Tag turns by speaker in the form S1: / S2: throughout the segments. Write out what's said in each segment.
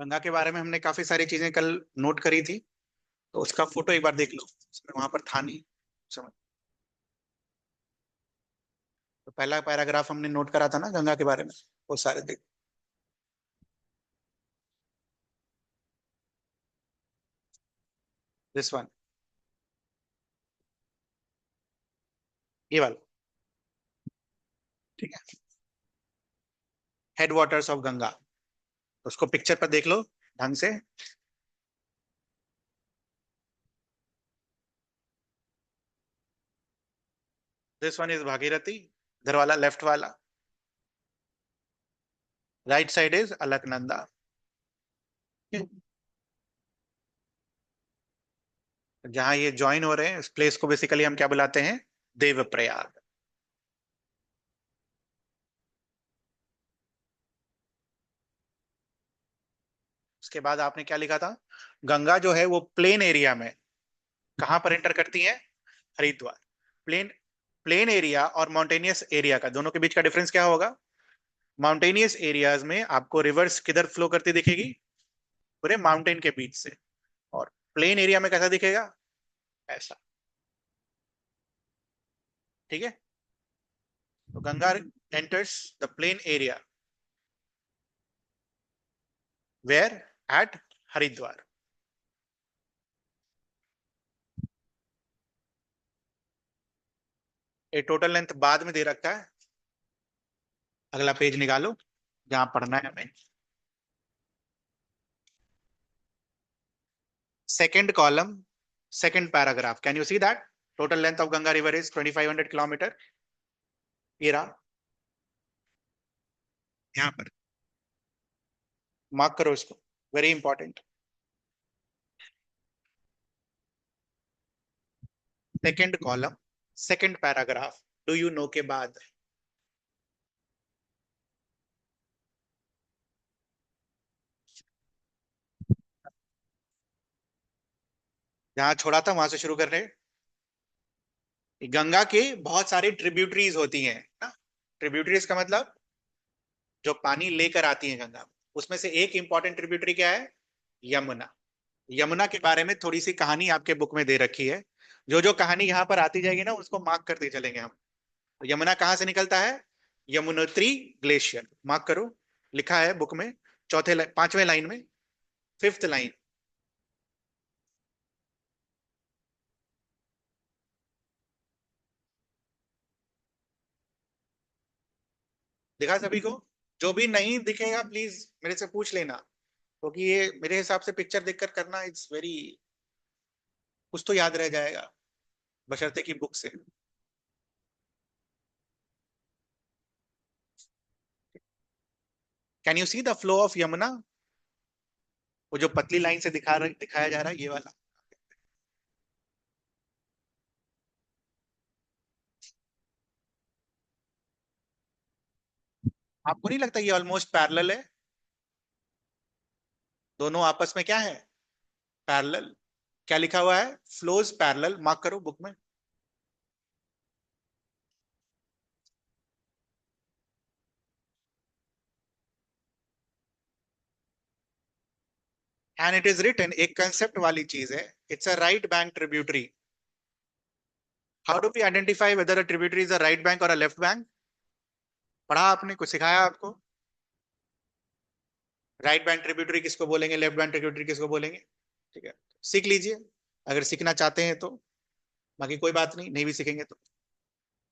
S1: गंगा के बारे में हमने काफी सारी चीजें कल नोट करी थी, तो उसका फोटो एक बार देख लो। उसमें वहां पर था नहीं समझ। तो पहला पैराग्राफ हमने नोट करा था ना गंगा के बारे में, वो सारे देख। दिस वन, ये वाला। ठीक है, हेड वाटर्स ऑफ गंगा। उसको पिक्चर पर देख लो ढंग से। दिस वन इज भागीरथी, इधर वाला लेफ्ट वाला। Right side is Alaknanda. जहां ये ज्वाइन हो रहे हैं, इस प्लेस को बेसिकली हम क्या बुलाते हैं? देवप्रयाग। उसके बाद आपने क्या लिखा था? गंगा जो है वो प्लेन एरिया में कहां पर एंटर करती है? हरिद्वार। प्लेन, प्लेन एरिया और माउंटेनियस एरिया का दोनों के बीच का डिफरेंस क्या होगा? माउंटेनियस एरियाज में आपको रिवर्स किधर फ्लो करती दिखेगी? पूरे माउंटेन के बीच से। और प्लेन एरिया में कैसा दिखेगा? ऐसा। ठीक है, तो Ganga enters the plain area where? At Haridwar. ये टोटल लेंथ बाद में दे रखा है, अगला पेज निकालो जहां पढ़ना है हमें। Second column, second paragraph, can you see that? Total length of Ganga river is 2500 kilometre. ये रहा, यहाँ पर मार्क करो इसको, very important. Second column, second paragraph, do you know के बाद जहां छोड़ा था वहां से शुरू कर रहे हैं। गंगा के बहुत सारी ट्रिब्यूटरीज होती हैं ना। ट्रिब्यूटरीज का मतलब जो पानी लेकर आती है गंगा में। उसमें से एक इंपॉर्टेंट ट्रिब्यूटरी क्या है? यमुना। यमुना के बारे में थोड़ी सी कहानी आपके बुक में दे रखी है। जो जो कहानी यहाँ पर आती जाएगी ना, उसको मार्क करते चलेंगे हम। तो यमुना कहाँ से निकलता है? यमुनोत्री ग्लेशियर, मार्क करो। लिखा है बुक में, पांचवें लाइन में, फिफ्थ लाइन। दिखा सभी को? जो भी नहीं दिखेगा प्लीज मेरे से पूछ लेना, क्योंकि ये मेरे हिसाब से पिक्चर देखकर करना इट्स वेरी, कुछ तो याद रह जाएगा बशर्ते की बुक से। Can you see the flow of Yamuna? वो जो पतली लाइन से दिखाया जा रहा है, ये वाला। आपको नहीं लगता ये ऑलमोस्ट पैरेलल है? दोनों आपस में क्या है? पैरेलल। क्या लिखा हुआ है? फ्लोज पैरेलल, मार्क करो बुक में। एंड इट इज रिटन, एक कंसेप्ट वाली चीज है, it's a right bank tributary. How do we identify whether a tributary is a right bank or a left bank? पढ़ा आपने, कुछ सिखाया आपको? राइट बैंक ट्रिब्यूटरी किसको बोलेंगे, लेफ्ट बैंक ट्रिब्यूटरी किसको बोलेंगे? ठीक है, सीख लीजिए अगर सीखना चाहते हैं तो। बाकी कोई बात नहीं, नहीं भी सीखेंगे तो।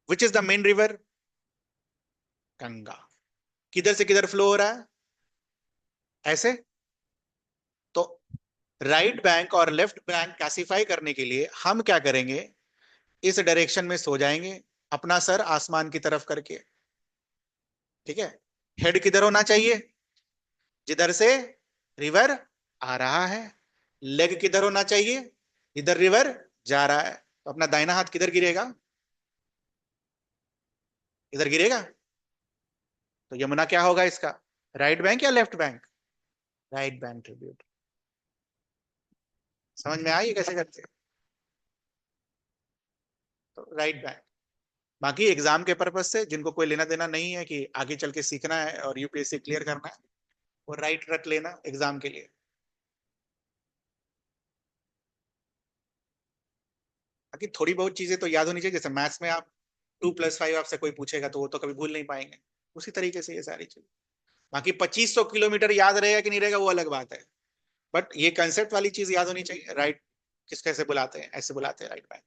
S1: Which is the main river? Ganga. किधर से किधर फ्लो हो रहा है? ऐसे। तो राइट बैंक और लेफ्ट बैंक क्लासिफाई करने के लिए हम क्या करेंगे? इस डायरेक्शन में सो जाएंगे, अपना सर आसमान की तरफ करके। ठीक है, हेड किधर होना चाहिए? जिधर से रिवर आ रहा है। लेग किधर होना चाहिए? इधर रिवर जा रहा है, तो अपना दाहिना हाथ किधर गिरेगा? इधर गिरेगा। तो यमुना क्या होगा इसका? राइट बैंक या left bank? Right bank tribute. समझ में आई कैसे करते हैं? तो राइट बैंक। बाकी एग्जाम के पर्पज से जिनको कोई लेना देना नहीं है कि आगे चल के सीखना है और यूपीएससी क्लियर करना है, वो राइट रख लेना एग्जाम के लिए। बाकी थोड़ी बहुत चीजें तो याद होनी चाहिए, जैसे मैथ्स में आप 2+5 आपसे कोई पूछेगा तो वो तो कभी भूल नहीं पाएंगे, उसी तरीके से ये सारी चीज। बाकी 2500 किलोमीटर याद रहेगा कि नहीं रहेगा वो अलग बात है, बट ये कंसेप्ट वाली चीज याद होनी चाहिए, राइट किस कैसे बुलाते हैं, ऐसे बुलाते हैं राइट बैंक।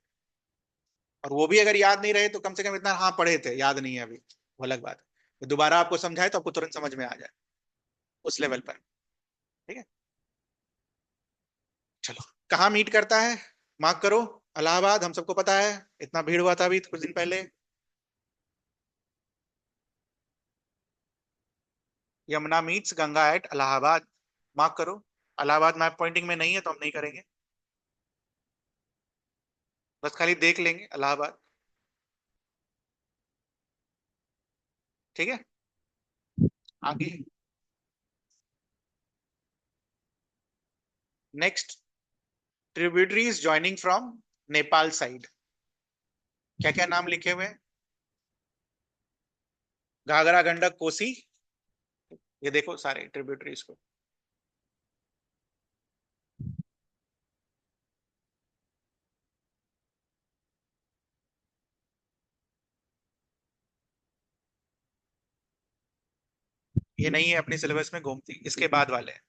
S1: और वो भी अगर याद नहीं रहे तो कम से कम इतना हाँ पढ़े थे, याद नहीं है अभी, वो अलग बात है। तो दोबारा आपको समझाए तो आपको तुरंत समझ में आ जाए उस लेवल पर। ठीक है, चलो कहाँ मीट करता है, मार्क करो। इलाहाबाद, हम सबको पता है, इतना भीड़ हुआ था अभी कुछ दिन पहले। Yamuna meets Ganga at Allahabad, mark करो। इलाहाबाद मैप पॉइंटिंग में नहीं है तो हम नहीं करेंगे, बस खाली देख लेंगे इलाहाबाद। ठीक है, आगे next, tributaries joining from Nepal side, क्या क्या नाम लिखे हुए हैं? घाघरा, गंडक, कोसी, ये देखो सारे ट्रिब्यूटरीज को। ये नहीं है अपने सिलेबस में, गोमती इसके बाद वाले हैं।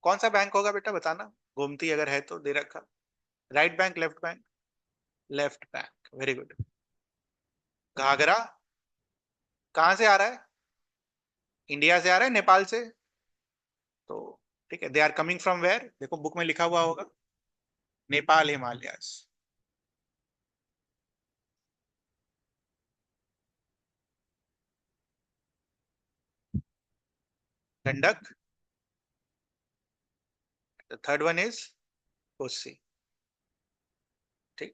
S1: कौन सा बैंक होगा बेटा बताना, गोमती अगर है तो दे रखा। Right bank, left bank? Left bank, very good. Ghaghara कहाँ से आ रहा है? इंडिया से आ रहा है, नेपाल से? तो ठीक है, they are coming from where, देखो बुक में लिखा हुआ होगा, Nepal Himalayas. Gandak, the third one is Kosi. ठीक,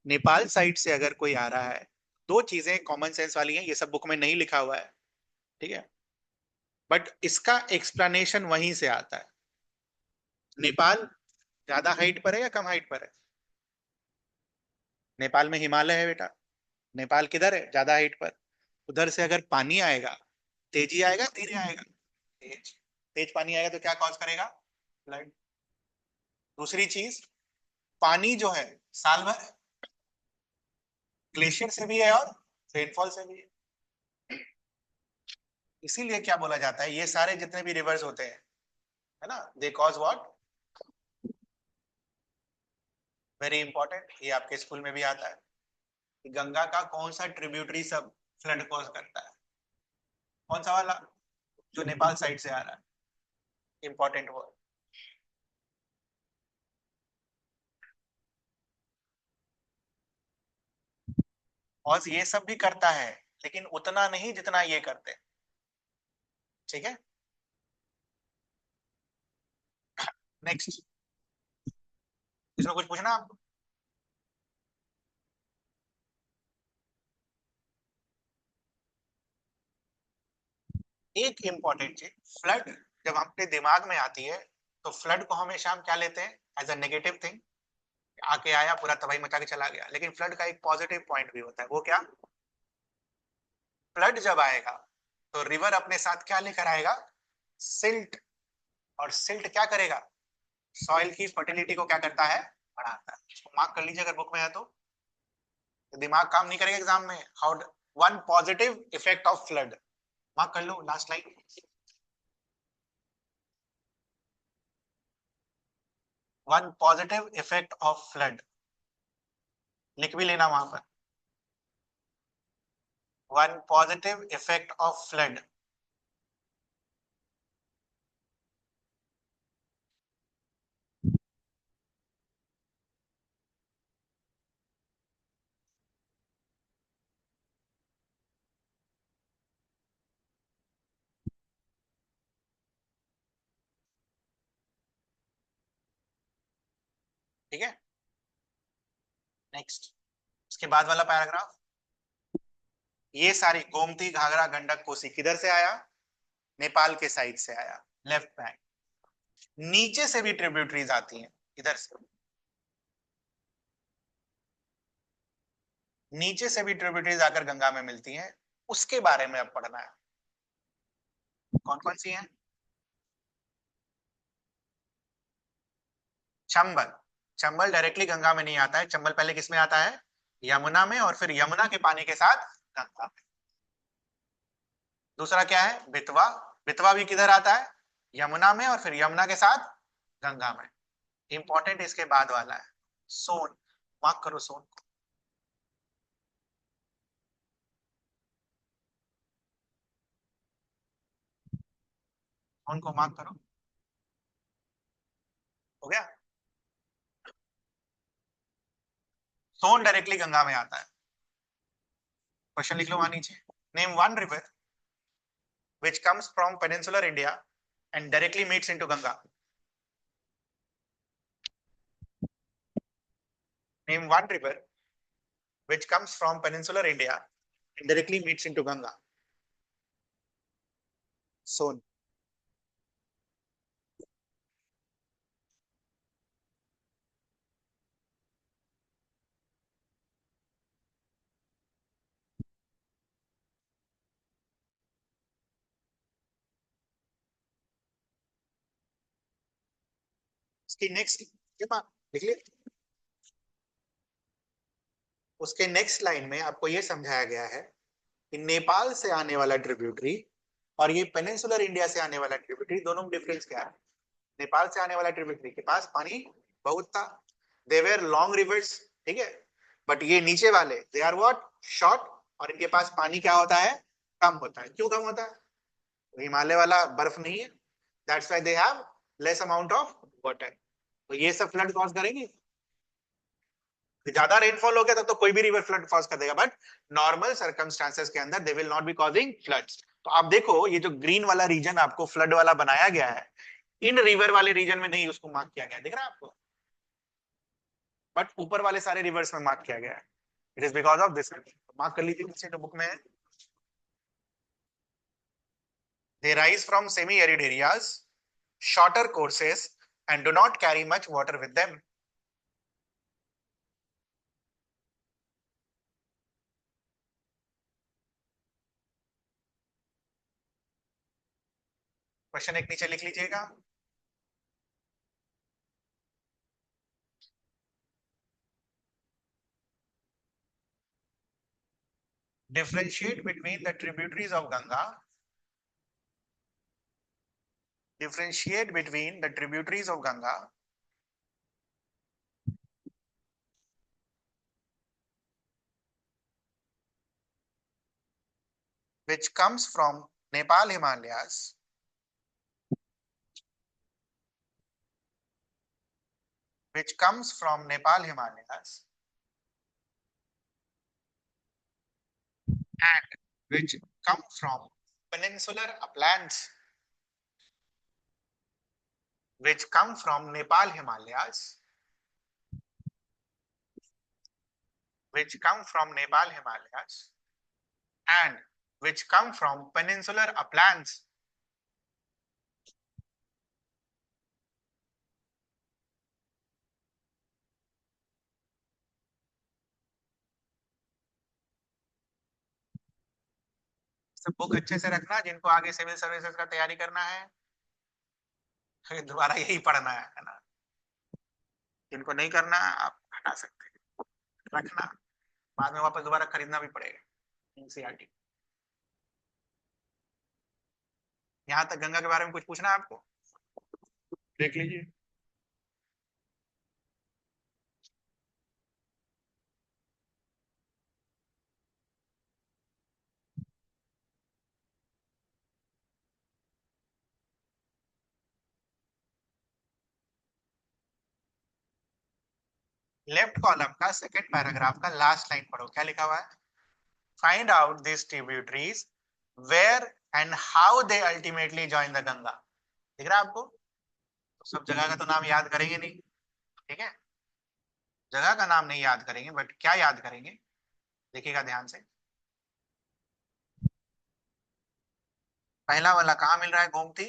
S1: नेपाल साइड से अगर कोई आ रहा है, दो चीजें कॉमन सेंस वाली हैं, ये सब बुक में नहीं लिखा हुआ है, ठीक है, बट इसका एक्सप्लेनेशन वहीं से आता है। नेपाल ज्यादा हाइट पर है या कम हाइट पर है? नेपाल में हिमालय है बेटा। नेपाल किधर है, ज्यादा हाइट पर। उधर से अगर पानी आएगा, तेजी आएगा धीरे आएगा? तेज। तेज पानी आएगा तो क्या कॉज करेगा? फ्लड। दूसरी चीज, पानी जो है साल भर ग्लेशियर से भी है और रेनफॉल से भी है। इसीलिए क्या बोला जाता है, ये सारे जितने भी रिवर्स होते हैं, है ना, they cause what, very important, ये आपके स्कूल में भी आता है कि गंगा का कौन सा ट्रिब्यूटरी सब फ्लड कॉज करता है, कौन सा वाला, जो नेपाल साइड से आ रहा है, इंपॉर्टेंट वो। और ये सब भी करता है लेकिन उतना नहीं जितना ये करते हैं। ठीक है, नेक्स्ट, इसमें कुछ पूछना आपको? एक इंपॉर्टेंट चीज, फ्लड जब अपने दिमाग में आती है तो फ्लड को हमेशा हम क्या लेते हैं, एज अ नेगेटिव थिंग, आके आया पूरा तबाही मचा के चला गया। लेकिन फ्लड का एक पॉजिटिव पॉइंट भी होता है, वो क्या, फ्लड जब आएगा तो रिवर अपने साथ क्या लेकर आएगा, सिल्ट। और सिल्ट क्या करेगा, सॉइल की फर्टिलिटी को क्या करता है, बढ़ाता है। इसको मार्क कर लीजिए अगर बुक में है तो दिमाग काम नहीं करेगा एग्जाम में। How, one positive effect of flood, mark कर लो last line. One positive effect of flood, लिख भी लेना वहां पर, one positive effect of flood. ठीक है, नेक्स्ट, इसके बाद वाला पैराग्राफ, ये सारी गोमती, घाघरा, गंडक, कोसी किधर से आया, नेपाल के साइड से आया, लेफ्ट बैंक। नीचे से भी ट्रिब्यूटरीज आती हैं, इधर से, नीचे से भी ट्रिब्यूटरीज आकर गंगा में मिलती हैं, उसके बारे में अब पढ़ना है। कौन कौन सी हैं? चंबल। चंबल डायरेक्टली गंगा में नहीं आता है, चंबल पहले किस में आता है? यमुना में, और फिर यमुना के पानी के साथ गंगा में। दूसरा क्या है? बेतवा। बेतवा भी किधर आता है? यमुना में, और फिर यमुना के साथ गंगा में। इंपॉर्टेंट इसके बाद वाला है सोन। मार्क करो सोन को। सोन को मार्क करो। हो गया? सोन डायरेक्टली गंगा में आता है। क्वेश्चन लिख लो वहां नीचे। Name one river which comes from peninsular India and directly meets into Ganga. Name one river which comes from peninsular India and directly meets into Ganga. Son. उसकी नेक्स्ट लिख लिया। उसके नेक्स्ट लाइन में आपको यह समझाया गया है कि नेपाल से आने वाला ट्रिब्यूटरी और ये पेनिनसुलर इंडिया से आने वाला ट्रिब्यूटरी, दोनों में डिफरेंस क्या है? नेपाल से आने वाला ट्रिब्यूटरी के पास पानी बहुत था, दे वेर लॉन्ग रिवर्स, ठीक है, बट ये नीचे वाले दे आर व्हाट, शॉर्ट, और इनके पास पानी क्या होता है? कम होता है। क्यों कम होता है? हिमालय वाला बर्फ नहीं है, that's why they have less amount of water. तो ये सब फ्लड कॉज करेंगे। ज्यादा रेनफॉल हो गया तब तो कोई भी रिवर फ्लड कॉज कर देगा, बट नॉर्मल सर्कमस्टांसेस के अंदर they will not be causing floods. तो आप देखो ये जो ग्रीन वाला रीजन आपको फ्लड वाला बनाया गया है, इन रिवर वाले रीजन में नहीं उसको मार्क किया गया, दिख रहा है आपको? बट ऊपर वाले सारे रिवर्स में मार्क किया गया है। It is because of this. Mark कर लीजिए नीचे जो बुक में है। They rise from semi arid areas, shorter courses, and do not carry much water with them. Question एक नीचे लिख लीजिएगा। Differentiate between the tributaries of Ganga. Differentiate between the tributaries of Ganga which comes from Nepal Himalayas, which comes from Nepal Himalayas, and which come from peninsular uplands, which come from Nepal Himalayas, which come from Nepal Himalayas, and which come from peninsular uplands. सब book अच्छे से रखना, जिनको आगे civil services का तैयारी करना है फिर दोबारा यही पढ़ना है ना। जिनको नहीं करना आप हटा सकते हैं, रखना, बाद में वापस दोबारा खरीदना भी पड़ेगा। एनसीईआरटी। यहाँ तक गंगा के बारे में कुछ पूछना है आपको? देख लीजिए। लेफ्ट कॉलम का सेकंड पैराग्राफ का लास्ट लाइन पढ़ो, क्या लिखा हुआ है? Find out this tributaries where and how they ultimately join the Ganga. दिख रहा है आपको? तो सब जगह का तो नाम याद करेंगे नहीं, ठीक है, जगह का नाम नहीं याद करेंगे, बट क्या याद करेंगे? देखिएगा ध्यान से। पहला वाला कहाँ मिल रहा है? गोमती,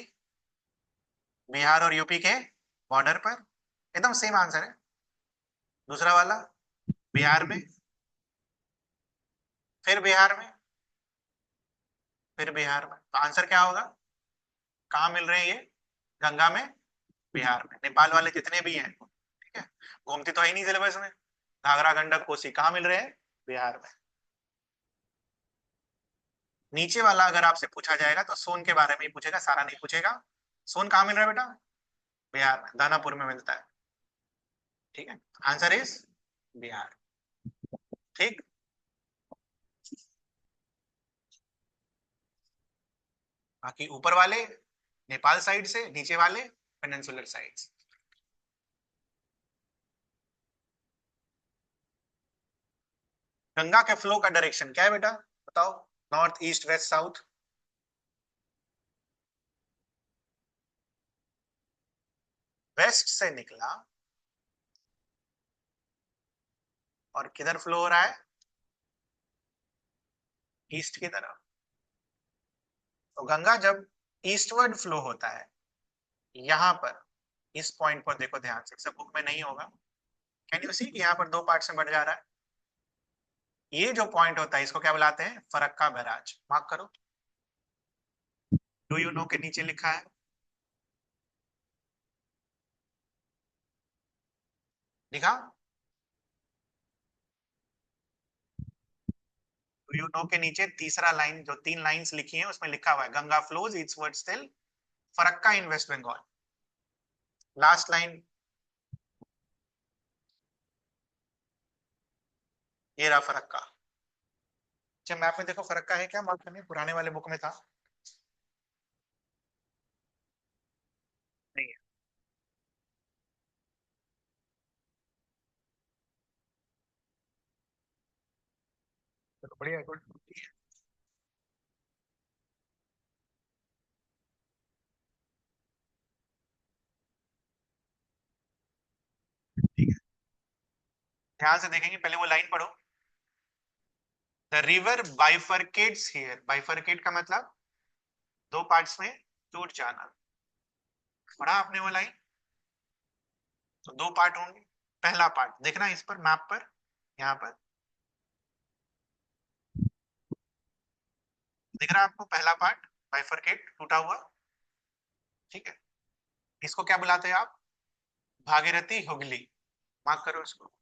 S1: बिहार और यूपी के बॉर्डर पर, एकदम सेम आंसर है। दूसरा वाला बिहार में, फिर बिहार में, फिर बिहार में, तो आंसर क्या होगा? कहाँ मिल रहे हैं ये? गंगा में, बिहार में। नेपाल वाले जितने भी हैं, ठीक है, गोमती तो है ही नहीं सिलेबस में। घाघरा, गंडक, कोसी कहाँ मिल रहे हैं? बिहार में। नीचे वाला अगर आपसे पूछा जाएगा तो सोन के बारे में ही पूछेगा, सारा नहीं पूछेगा। सोन कहाँ मिल रहा है बेटा? बिहार में, दानापुर में मिलता है। ठीक है, आंसर इज बिहार। ठीक। बाकी ऊपर वाले नेपाल साइड से, नीचे वाले पेनिनसुलर साइड से। गंगा के फ्लो का डायरेक्शन क्या है बेटा, बताओ? North, east, west, south? West से निकला और किधर फ्लो हो रहा है? ईस्ट की तरफ। तो गंगा जब ईस्टवर्ड फ्लो होता है, यहां पर इस पॉइंट पर देखो ध्यान से, सब बुक में नहीं होगा। कैन यू सी यहाँ पर दो पार्ट में बढ़ जा रहा है। ये जो पॉइंट होता है इसको क्या बुलाते हैं? फरक्का बैराज। मार्क करो। डू यू नो के नीचे लिखा है। लिखा? डू यू नो के नीचे तीसरा लाइन, जो तीन लाइंस लिखी है उसमें लिखा हुआ है Ganga flows eastwards till Farakka in West Bengal. Last line ये रहा फरक्का। अच्छा, मैप में देखो फरक्का है क्या, मार्क करने, पुराने वाले बुक में था? नहीं है। तो बढ़िया, गुड। ठीक है, ध्यान से देखेंगे, पहले वो लाइन पढ़ो। The river bifurcates here. Bifurcate का मतलब दो पार्ट्स में टूट जाना। पढ़ा आपने वो लाइन? तो दो पार्ट होंगे। पहला पार्ट देखना इस पर, मैप पर, यहाँ पर दिख रहा है आपको पहला पार्ट, बाइफरकेट, टूटा हुआ। ठीक है, इसको क्या बुलाते हैं आप? भागीरथी हुगली। मार्क करो इसको।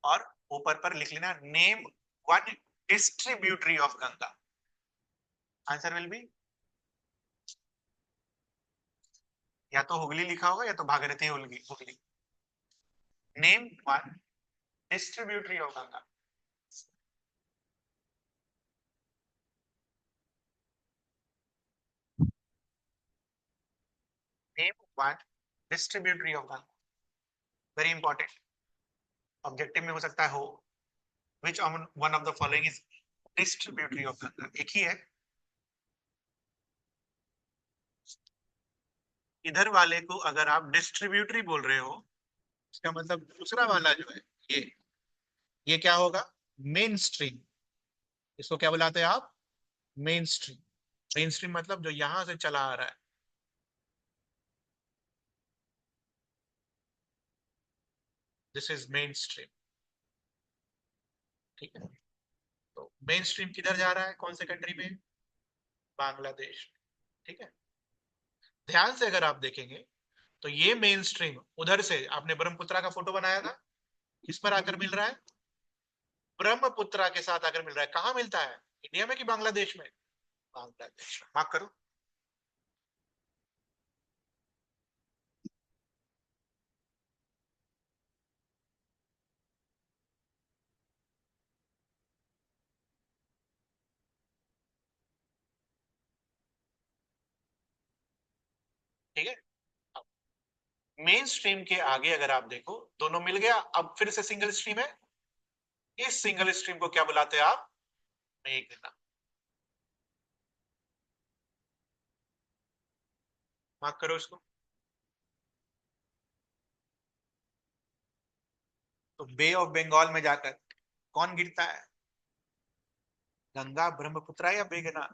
S1: और ऊपर पर लिख लेना name one distributary of Ganga. Answer will be या तो हुगली लिखा होगा या तो Bhagirathi Hooghly Hooghly. Name one distributary of Ganga. Name one distributary of Ganga. Very important, objective में हो सकता है हो। Which one of the following is distributary of Ganga? एक ही है। इधर वाले को अगर आप डिस्ट्रीब्यूटरी बोल रहे हो, इसका मतलब दूसरा वाला जो है ये क्या होगा? Main stream. इसको क्या बुलाते हैं आप? Main stream. मेन स्ट्रीम मतलब जो यहां से चला आ रहा है, दिस इज मेन स्ट्रीम। ठीक है, तो मेन स्ट्रीम किधर जा रहा है, कौन से कंट्री में? बांग्लादेश। ठीक है, ध्यान से अगर आप देखेंगे तो ये मेन स्ट्रीम उधर से, आपने ब्रह्मपुत्रा का फोटो बनाया था, किस पर आकर मिल रहा है? ब्रह्मपुत्रा के साथ आकर मिल रहा है। कहां मिलता है, इंडिया में कि बांग्लादेश में? बांग्लादेश में। मार्क करो। ठीक है, मेन स्ट्रीम के आगे अगर आप देखो दोनों मिल गया, अब फिर से सिंगल स्ट्रीम है। इस सिंगल स्ट्रीम को क्या बुलाते हैं आप? मेघना। मार्क करो इसको। तो बे ऑफ बंगाल में जाकर कौन गिरता है? गंगा, ब्रह्मपुत्र या मेघना?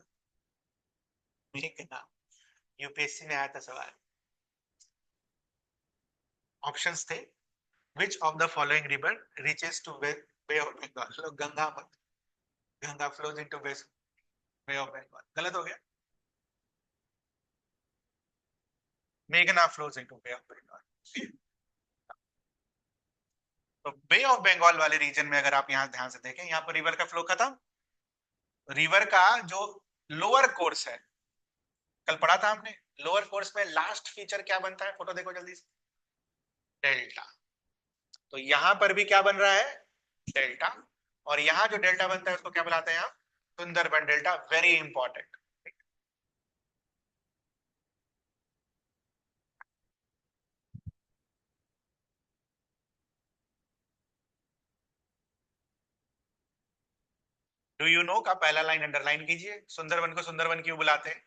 S1: मेघना। यूपीएससी में आया था सवाल। ऑप्शंस थे, which of the following river reaches to bay of Bengal, लोग गंगा मत, Ganga flows into bay of Bengal, गलत हो गया। मेघना flows into bay of Bengal. तो बे ऑफ बंगाल वाले रीजन में अगर आप यहाँ ध्यान से देखें, यहाँ पर रिवर का फ्लो खत्म, रिवर का जो लोअर कोर्स है, कल पढ़ा था हमने, लोअर कोर्स में लास्ट फीचर क्या बनता है, फोटो देखो जल्दी से, डेल्टा। तो यहां पर भी क्या बन रहा है, डेल्टा। और यहां जो डेल्टा बनता है उसको क्या बुलाते हैं आप, Sundarban delta, very important. Do you know का पहला लाइन अंडरलाइन कीजिए, सुंदरबन को सुंदरबन क्यों बुलाते हैं।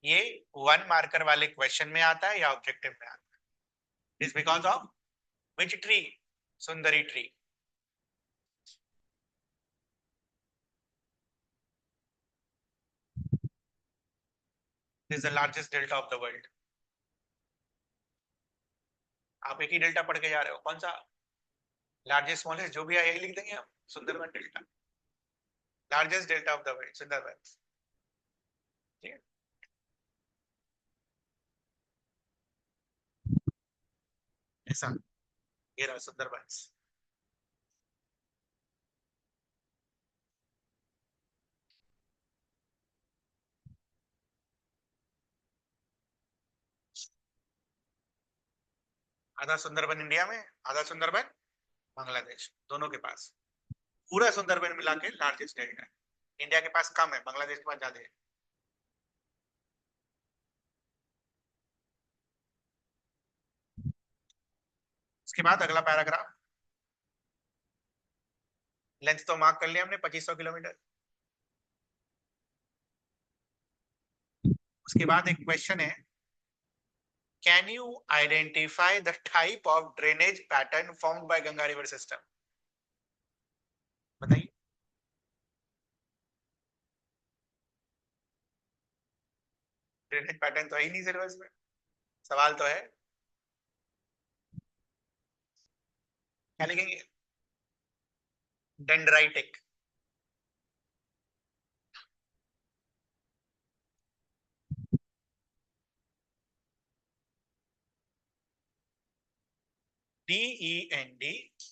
S1: ये वन मार्कर वाले क्वेश्चन में आता है या ऑब्जेक्टिव में आता है, is because of which tree, Sundari tree. Is the largest delta of the world. आप एक ही डेल्टा पढ़ के जा रहे हो, कौन सा, लार्जेस्ट स्मॉलेस्ट जो भी है यही लिख देंगे आप, Sundarban delta, largest delta of the world Sundarban. ठीक है, ऐसा, ये रहा सुंदरबन। आधा सुंदरबन इंडिया में, आधा सुंदरबन बांग्लादेश, दोनों के पास पूरा सुंदरबन मिला के लार्जेस्ट डेल्टा है। इंडिया के पास कम है, बांग्लादेश के पास ज्यादा है। उसके बाद अगला पैराग्राफ, लेंथ तो मार्क कर लिया हमने 2500 किलोमीटर। उसके बाद एक क्वेश्चन है, can you identify the type of drainage pattern formed by Ganga river system, बताइए। ड्रेनेज पैटर्न तो है ही नहीं सिलेबस में, सवाल तो है, क्या लिखेंगे, डेंड्राइटिक। DENDRITIC।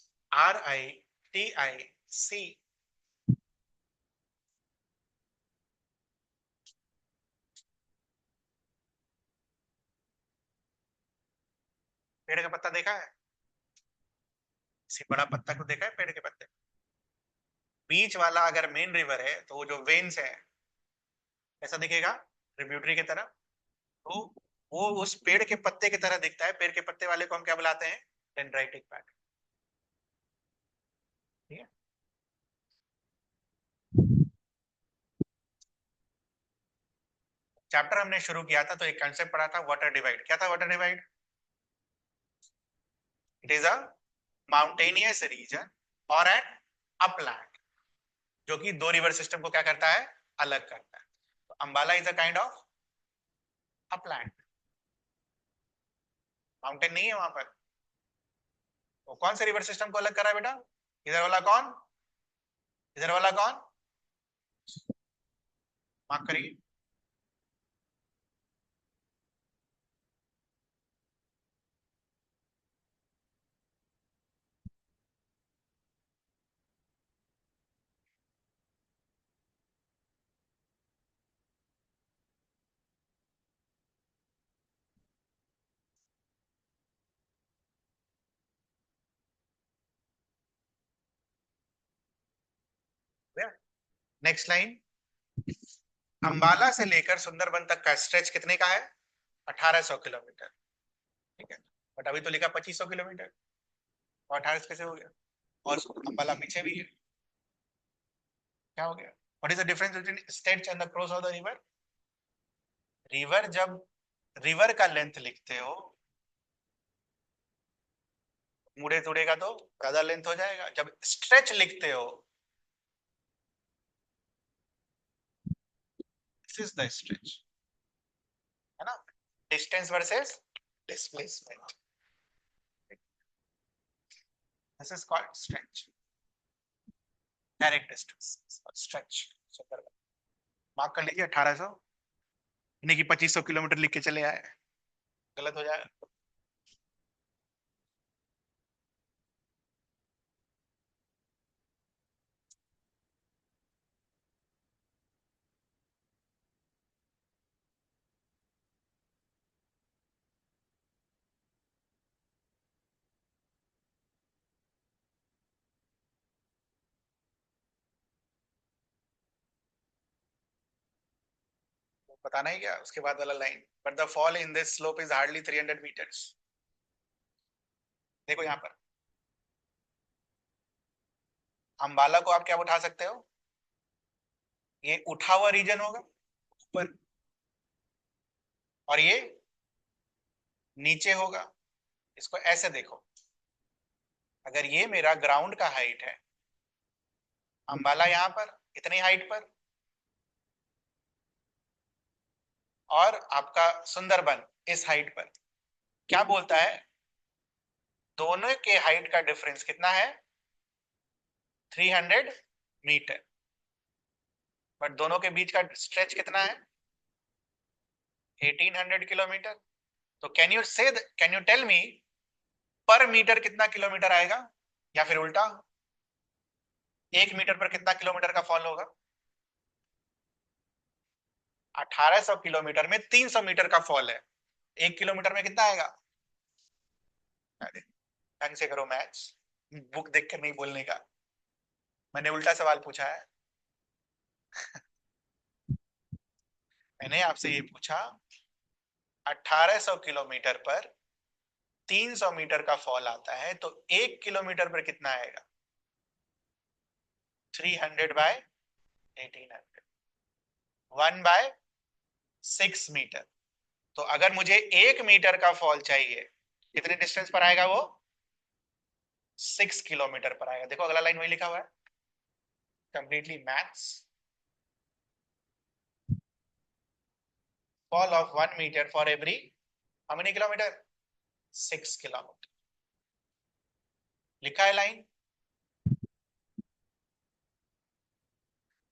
S1: पेड़ का पत्ता देखा है, इसी बड़ा पत्ता को देखा है पेड़ के पत्ते, बीच वाला अगर मेन रिवर है तो वो जो वेन्स है ऐसा दिखेगा, ट्रिब्यूटरी की तरह, तो वो उस पेड़ के पत्ते की तरह दिखता है, पेड़ के पत्ते वाले को हम क्या बुलाते हैं, डेंड्राइटिक पैटर्न। ठीक है, चैप्टर हमने शुरू किया था तो एक कंसेप्ट पढ़ा था वाटर डिवाइड, क्या था water divide, it is a mountainous region और एन अपलैंड, जो कि दो रिवर सिस्टम को क्या करता है, अलग करता है। तो Ambala is a kind of upland, mountain नहीं है वहां पर। वो कौन से रिवर सिस्टम को अलग कर रहा है बेटा, इधर वाला कौन, इधर वाला कौन, मार्क करिए। नेक्स्ट लाइन, अंबाला से लेकर सुंदरबन तक का स्ट्रेच कितने का है, 1800 किलोमीटर। ठीक है, बट अभी तो लिखा 2500 किलोमीटर, और 18 कैसे हो गया, और अंबाला पीछे भी है, क्या हो गया, what is the difference between stretch and the cross of the river. River जब रिवर का लेंथ लिखते हो, मुड़े तुड़ेगा तो ज्यादा लेंथ हो जाएगा, जब स्ट्रेच लिखते हो, दिस इज द स्ट्रेच, है ना, distance versus displacement. This is called stretch. Direct distance stretch. Mark कर लीजिए 1800, यानी कि 2500 किलोमीटर लिख के चले आए, गलत हो जाएगा। बताना ही क्या उसके बाद वाला line, but the fall in this slope is hardly 300 metres. देखो यहाँ पर अंबाला को आप क्या उठा सकते हो, ये उठा हुआ रीजन होगा ऊपर, और ये नीचे होगा। इसको ऐसे देखो, अगर ये मेरा ग्राउंड का हाइट है, अंबाला यहाँ पर इतनी हाइट पर, और आपका सुंदरबन इस हाइट पर, क्या बोलता है दोनों के हाइट का डिफरेंस कितना है 300 मीटर, बट दोनों के बीच का स्ट्रेच कितना है 1800 किलोमीटर। तो कैन यू टेल मी पर मीटर कितना किलोमीटर आएगा, या फिर उल्टा 1 मीटर पर कितना किलोमीटर का फॉल होगा। 1800 किलोमीटर में 300 मीटर का फॉल है, 1 किलोमीटर में कितना आएगा। अरे ढंग से करो मैथ्स, बुक देख कर नहीं बोलने का, मैंने उल्टा सवाल पूछा है। मैंने आपसे ये पूछा 1800 किलोमीटर पर 300 मीटर का फॉल आता है, तो 1 किलोमीटर पर कितना आएगा 300 बाय 1800, 1/6 मीटर। तो अगर मुझे 1 मीटर का फॉल चाहिए, कितने डिस्टेंस पर आएगा वो 6 किलोमीटर पर आएगा। देखो अगला लाइन वही लिखा हुआ है, completely maths. Fall of 1 metre for every how many kilometre 6 kilometre, लिखा है लाइन।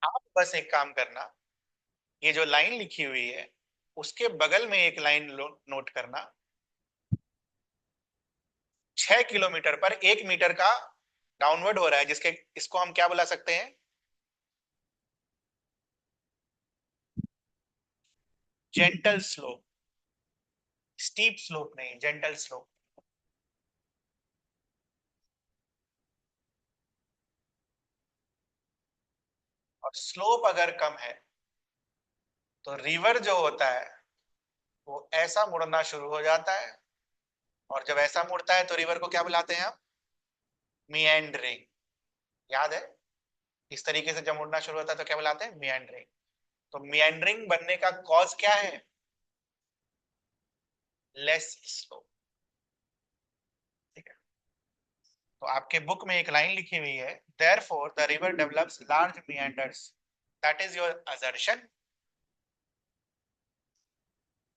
S1: आप बस एक काम करना, ये जो लाइन लिखी हुई है उसके बगल में एक लाइन नोट करना, 6 किलोमीटर पर 1 मीटर का डाउनवर्ड हो रहा है, जिसके इसको हम क्या बुला सकते हैं जेंटल स्लोप, स्टीप स्लोप नहीं, जेंटल स्लोप। और स्लोप अगर कम है तो रिवर जो होता है वो ऐसा मुड़ना शुरू हो जाता है, और जब ऐसा मुड़ता है तो रिवर को क्या बुलाते हैं हम मिएंडरिंग। याद है, इस तरीके से जब मुड़ना शुरू होता है तो क्या बुलाते हैं मिएंडरिंग। तो मिएंडरिंग बनने का कॉज क्या है लेस स्लोप। ठीक है, तो आपके बुक में एक लाइन लिखी हुई है, therefore the river develops large meanders, that is your assertion.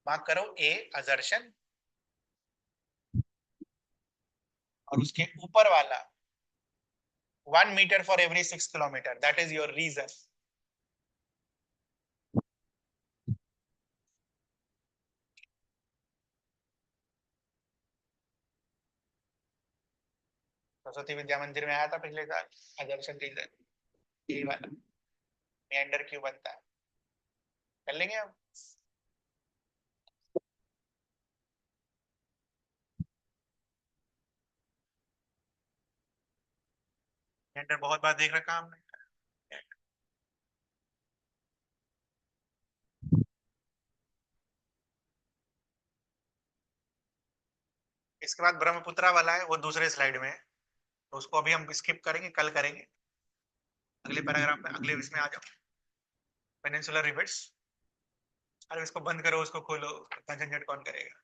S1: Mark करो ए असर्शन, और उसके ऊपर वाला 1 metre for every 6 kilometre, that is your reason. Saraswati Vidya Mandir में आया था पिछले साल, असर्शन रीजन यही वाला, मिएंडर क्यों बनता है, कर लेंगे हम। मिएंडर बहुत बार देख रखा हमने। इसके बाद ब्रह्मपुत्रा वाला है, वो दूसरे स्लाइड में है, तो उसको अभी हम स्किप करेंगे, कल करेंगे। अगले पैराग्राफ में, अगले इसमें आ जाओ, पेनिनसुलर रिवर्स। अरे इसको बंद करो, उसको खोलो, इतना झंझट कौन करेगा।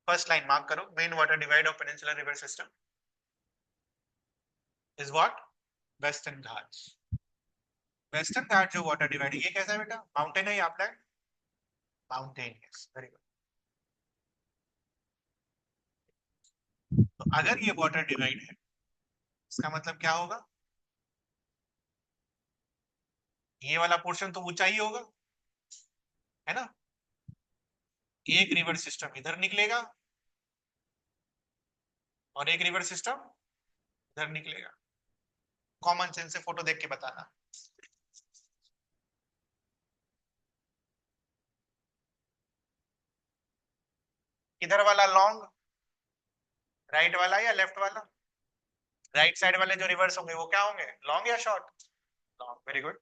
S1: फर्स्ट लाइन मार्क करो, main water divide of peninsular river system is what western Ghats. Western Ghat जो वाटर डिवाइड, ये कैसा है बेटा, माउंटेन है या अपलैंड, माउंटेनियस, वेरी गुड। तो अगर ये वाटर डिवाइड है, इसका मतलब क्या होगा? ये वाला पोर्शन तो ऊंचा ही होगा, है ना? एक रिवर सिस्टम इधर निकलेगा और एक रिवर सिस्टम इधर निकलेगा। कॉमन सेंस से फोटो देख के बताना। इधर वाला लॉन्ग, राइट वाला या लेफ्ट वाला? राइट साइड वाले जो रिवर्स होंगे वो क्या होंगे, लॉन्ग या शॉर्ट? Long, very good.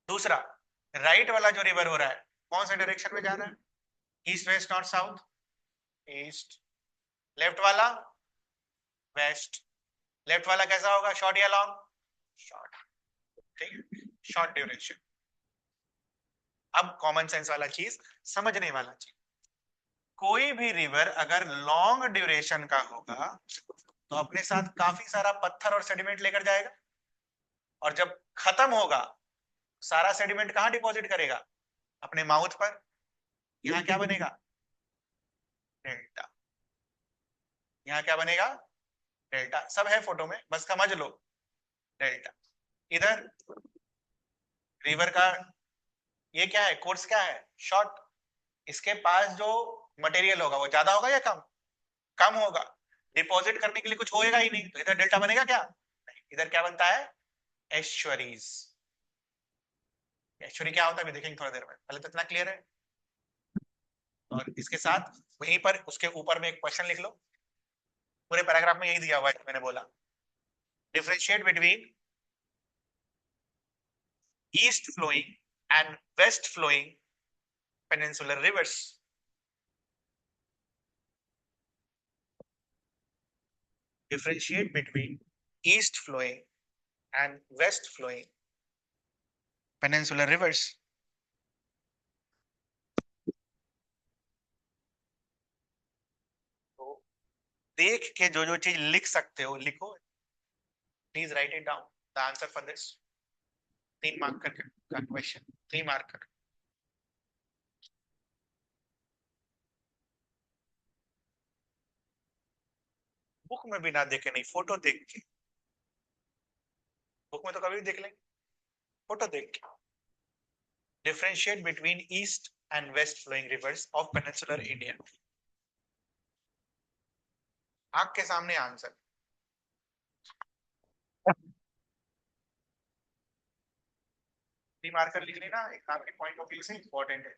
S1: दूसरा, राइट वाला जो रिवर हो रहा है कौन से डायरेक्शन में जा रहा है? East west north south? East. Left वाला? वेस्ट। लेफ्ट वाला कैसा होगा, शॉर्ट या लॉन्ग? शॉर्ट। ठीक है, शॉर्ट ड्यूरेशन। अब कॉमन सेंस वाला चीज, समझने वाला चीज, कोई भी रिवर अगर लॉन्ग ड्यूरेशन का होगा तो अपने साथ काफी सारा पत्थर और सेडिमेंट लेकर जाएगा, और जब खत्म होगा सारा सेडिमेंट कहां डिपॉजिट करेगा? अपने माउथ पर। यहाँ क्या बनेगा? डेल्टा। यहाँ क्या बनेगा? डेल्टा। सब है फोटो में, बस समझ लो, डेल्टा। इधर रिवर का ये क्या है, कोर्स क्या है, शॉर्ट। इसके पास जो मटेरियल होगा वो ज्यादा होगा या कम? कम होगा। डिपॉजिट करने के लिए कुछ होएगा ही नहीं, तो इधर डेल्टा बनेगा क्या? नहीं। इधर क्या बनता है? एस्चुरीज। एस्चुरी क्या होता है अभी देखेंगे थोड़ी देर में, पहले तो इतना क्लियर है। और इसके साथ वहीं पर उसके ऊपर में एक क्वेश्चन लिख लो, पूरे पैराग्राफ में यही दिया हुआ है मैंने बोला, differentiate between east flowing and west flowing peninsular rivers. Differentiate between east flowing and west flowing peninsular rivers. तो देख के जो जो चीज लिख सकते हो लिखो, please right it down. The answer for this 3 mark का क्वेश्चन, 3 मार्क। बुक में भी ना देखे, नहीं फोटो देख के। बुक में तो कभी भी देख लेंगे, फोटो देख के। Differentiate between east and west flowing rivers of peninsular India. आंख के सामने आंसर। 3 मार्कर लिख लेना, एक आपके पॉइंट ऑफ व्यू से इंपॉर्टेंट है।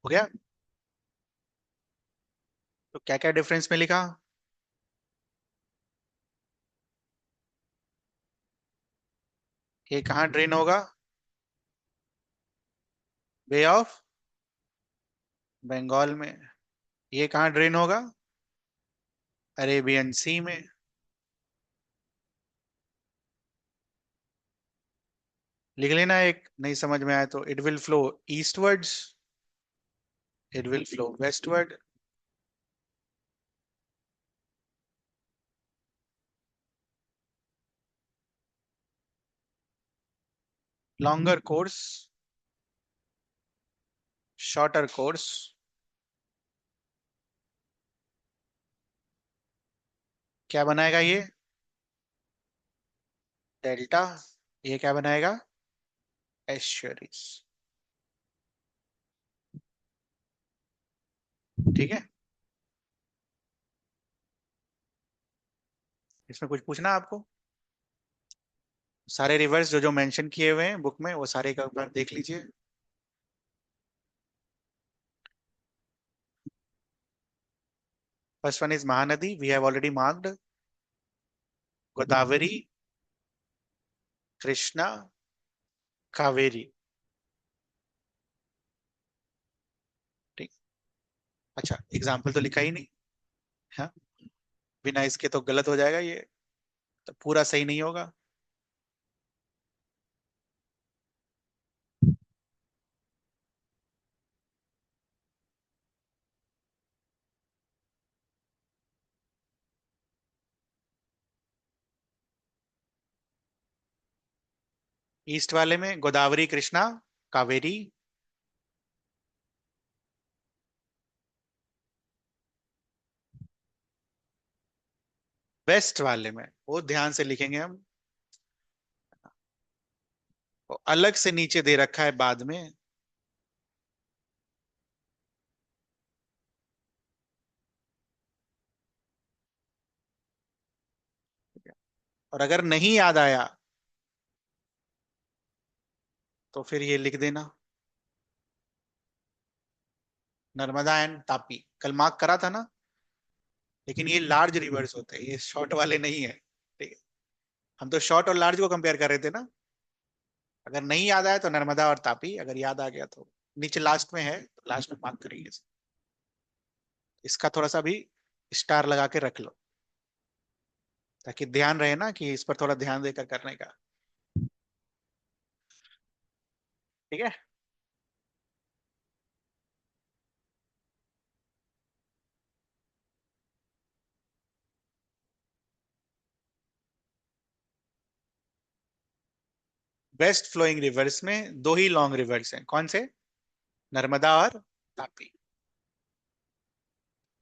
S1: हो गया। तो क्या क्या डिफरेंस में लिखा? ये कहाँ ड्रेन होगा? बे ऑफ बंगाल में। ये कहाँ ड्रेन होगा? अरेबियन सी में। लिख लेना, एक नहीं समझ में आया तो, it will flow eastwards, it will flow westward. Longer course, shorter course. क्या बनाएगा ये? डेल्टा। ये क्या बनाएगा? एस्चुरीज। ठीक है। इसमें कुछ पूछना है आपको? सारे रिवर्स जो जो मेंशन किए हुए हैं बुक में, वो सारे का एक बार देख लीजिए। First one is Mahanadi, we have already marked. Godavari, Krishna, Kaveri. ठीक। अच्छा, एग्जाम्पल तो लिखा ही नहीं। हाँ, बिना इसके तो गलत हो जाएगा ये, तो पूरा सही नहीं होगा। ईस्ट वाले में गोदावरी, कृष्णा, कावेरी। वेस्ट वाले में वो ध्यान से लिखेंगे हम, वो अलग से नीचे दे रखा है बाद में। और अगर नहीं याद आया तो फिर ये लिख देना, नर्मदा एंड तापी। कल मार्क करा था ना। लेकिन ये लार्ज रिवर्स होते हैं, ये शॉर्ट वाले नहीं है। ठीक है। हम तो शॉर्ट और लार्ज को कंपेयर कर रहे थे ना। अगर नहीं याद आया तो नर्मदा और तापी, अगर याद आ गया तो नीचे लास्ट में है, तो लास्ट में मार्क करेंगे। इसका थोड़ा सा भी स्टार लगा के रख लो, ताकि ध्यान रहे ना कि इस पर थोड़ा ध्यान देकर करने का। ठीक है। वेस्ट फ्लोइंग रिवर्स में दो ही लॉन्ग रिवर्स हैं, कौन से? नर्मदा और तापी।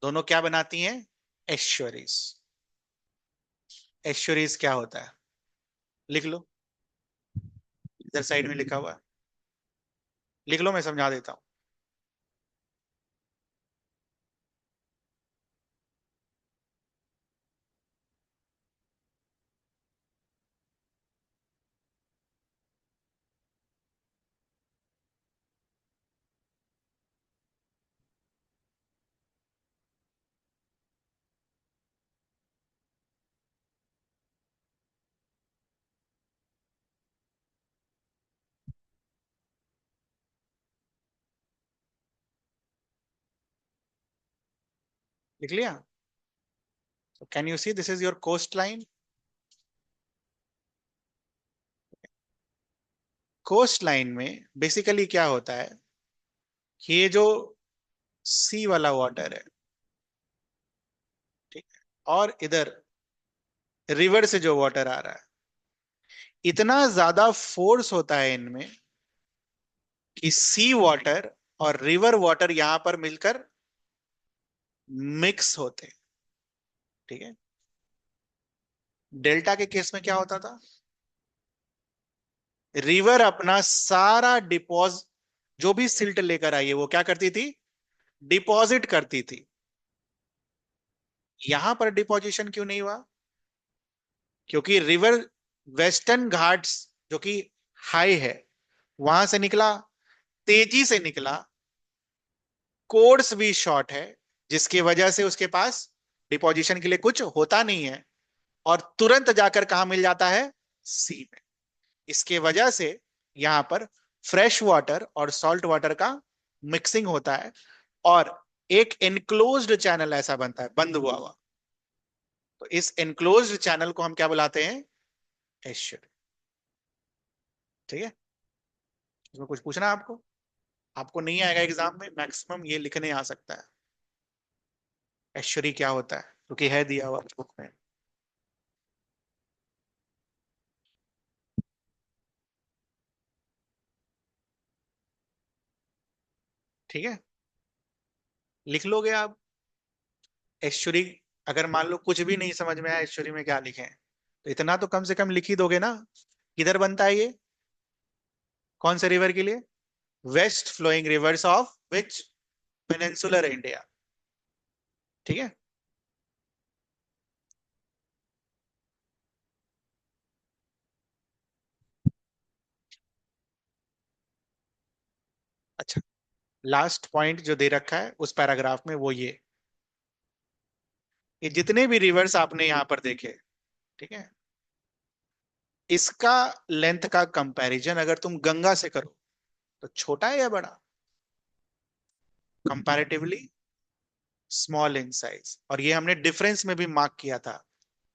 S1: दोनों क्या बनाती हैं? एश्योरीज। एश्योरीज क्या होता है? लिख लो, इधर साइड में लिखा हुआ है। लिख लो, मैं समझा देता हूं। लिख लिया? So can you see this is your coastline? Coastline में बेसिकली क्या होता है कि ये जो सी वाला वाटर है, ठीक है, और इधर रिवर से जो वाटर आ रहा है, इतना ज्यादा फोर्स होता है इनमें कि सी वाटर और रिवर वाटर यहां पर मिलकर मिक्स होते हैं। ठीक है। डेल्टा के केस में क्या होता था? रिवर अपना सारा डिपॉज, जो भी सिल्ट लेकर आई है वो क्या करती थी? डिपॉजिट करती थी। यहां पर डिपोजिशन क्यों नहीं हुआ? क्योंकि रिवर वेस्टर्न घाट्स, जो कि हाई है, वहां से निकला, तेजी से निकला, कोर्स भी शॉर्ट है, जिसकी वजह से उसके पास डिपोजिशन के लिए कुछ होता नहीं है, और तुरंत जाकर कहा मिल जाता है, सी में। इसके वजह से यहां पर फ्रेश वाटर और सॉल्ट वाटर का मिक्सिंग होता है, और एक एनक्लोज्ड चैनल ऐसा बनता है, बंद हुआ हुआ। तो इस एनक्लोज्ड चैनल को हम क्या बुलाते हैं, एस्चुरी। ठीक है, इसमें कुछ पूछना है आपको? आपको नहीं आएगा एग्जाम में, मैक्सिमम ये लिखने आ सकता है एस्चुरी क्या होता है, क्योंकि है दिया हुआ बुक में। ठीक है, लिख लोगे आप एस्चुरी? अगर मान लो कुछ भी नहीं समझ में आया एस्चुरी में क्या लिखें, तो इतना तो कम से कम लिख ही दोगे ना। किधर बनता है ये, कौन से रिवर के लिए? West flowing rivers of which peninsular India. ठीक है। अच्छा, लास्ट पॉइंट जो दे रखा है उस पैराग्राफ में वो ये जितने भी रिवर्स आपने यहां पर देखे, ठीक है, इसका लेंथ का कंपैरिजन अगर तुम गंगा से करो तो छोटा है या बड़ा? Comparatively small in size. और ये हमने डिफरेंस में भी मार्क किया था,